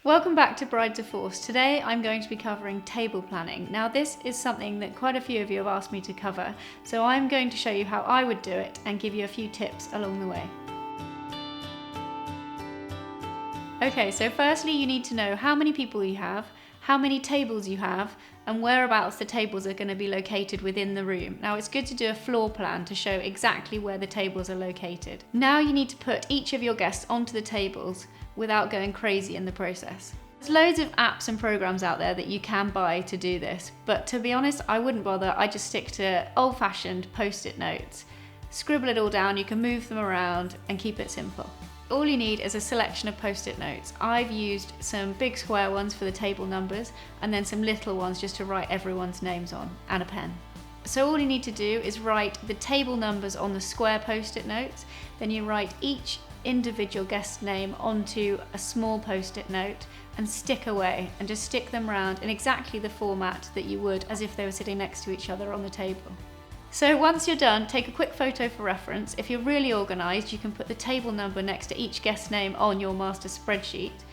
Welcome back to Bride to Force. Today I'm going to be covering table planning. Now this is something that quite a few of you have asked me to cover, so I'm going to show you how I would do it and give you a few tips along the way. Okay, so firstly you need to know how many people you have, how many tables you have, and whereabouts the tables are going to be located within the room. Now it's good to do a floor plan to show exactly where the tables are located. Now you need to put each of your guests onto the tables without going crazy in the process. There's loads of apps and programs out there that you can buy to do this, but to be honest, I wouldn't bother. I just stick to old-fashioned post-it notes. Scribble it all down, you can move them around and keep it simple. All you need is a selection of post-it notes. I've used some big square ones for the table numbers and then some little ones just to write everyone's names on, and a pen. So all you need to do is write the table numbers on the square post-it notes, then you write each individual guest name onto a small post-it note and stick away, and just stick them around in exactly the format that you would as if they were sitting next to each other on the table. So once you're done, take a quick photo for reference. If you're really organised, you can put the table number next to each guest name on your master spreadsheet,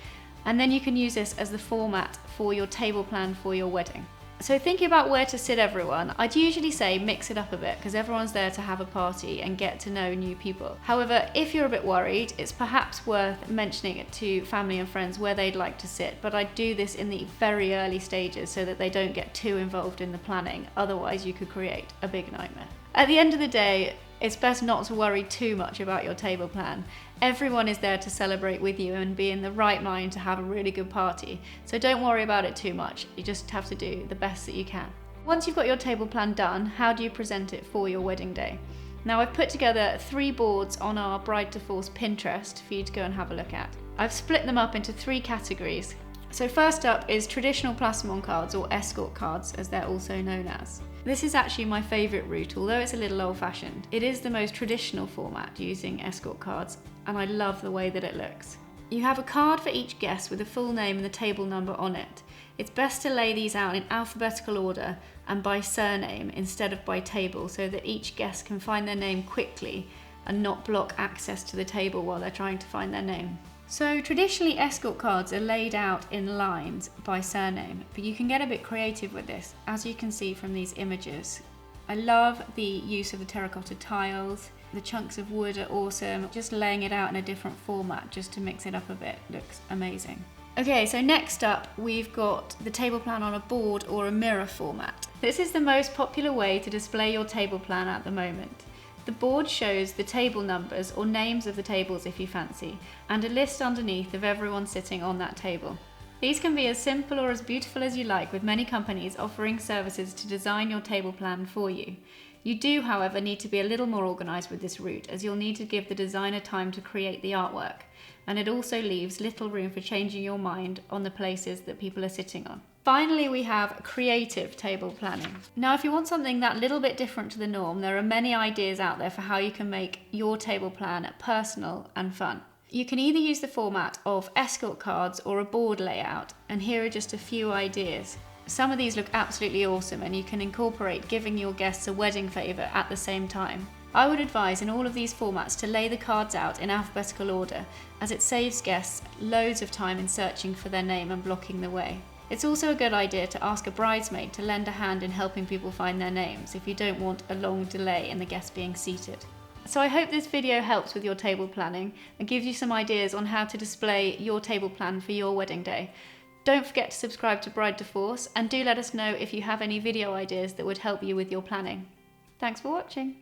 and then you can use this as the format for your table plan for your wedding. So thinking about where to sit everyone, I'd usually say mix it up a bit because everyone's there to have a party and get to know new people. However, if you're a bit worried, it's perhaps worth mentioning it to family and friends where they'd like to sit, but I do this in the very early stages so that they don't get too involved in the planning, otherwise you could create a big nightmare. At the end of the day, it's best not to worry too much about your table plan. Everyone is there to celebrate with you and be in the right mind to have a really good party, so don't worry about it too much. You just have to do the best that you can. Once you've got your table plan done, how do you present it for your wedding day? Now I've put together 3 boards on our Bride to Force Pinterest for you to go and have a look at. I've split them up into 3 categories. So first up is traditional plasmon cards, or escort cards as they're also known as. This is actually my favourite route, although it's a little old-fashioned. It is the most traditional format using escort cards, and I love the way that it looks. You have a card for each guest with the full name and the table number on it. It's best to lay these out in alphabetical order and by surname instead of by table, so that each guest can find their name quickly and not block access to the table while they're trying to find their name. So traditionally escort cards are laid out in lines by surname, but you can get a bit creative with this, as you can see from these images. I love the use of the terracotta tiles. The chunks of wood are awesome. Just laying it out in a different format just to mix it up a bit looks amazing. Okay, so next up we've got the table plan on a board or a mirror format. This is the most popular way to display your table plan at the moment. The board shows the table numbers or names of the tables if you fancy, and a list underneath of everyone sitting on that table. These can be as simple or as beautiful as you like, with many companies offering services to design your table plan for you. You do, however, need to be a little more organised with this route, as you'll need to give the designer time to create the artwork, and it also leaves little room for changing your mind on the places that people are sitting on. Finally, we have creative table planning. Now, if you want something that little bit different to the norm, there are many ideas out there for how you can make your table plan personal and fun. You can either use the format of escort cards or a board layout, and here are just a few ideas. Some of these look absolutely awesome, and you can incorporate giving your guests a wedding favour at the same time. I would advise in all of these formats to lay the cards out in alphabetical order, as it saves guests loads of time in searching for their name and blocking the way. It's also a good idea to ask a bridesmaid to lend a hand in helping people find their names if you don't want a long delay in the guests being seated. So I hope this video helps with your table planning and gives you some ideas on how to display your table plan for your wedding day. Don't forget to subscribe to Bride to Force, and do let us know if you have any video ideas that would help you with your planning. Thanks for watching.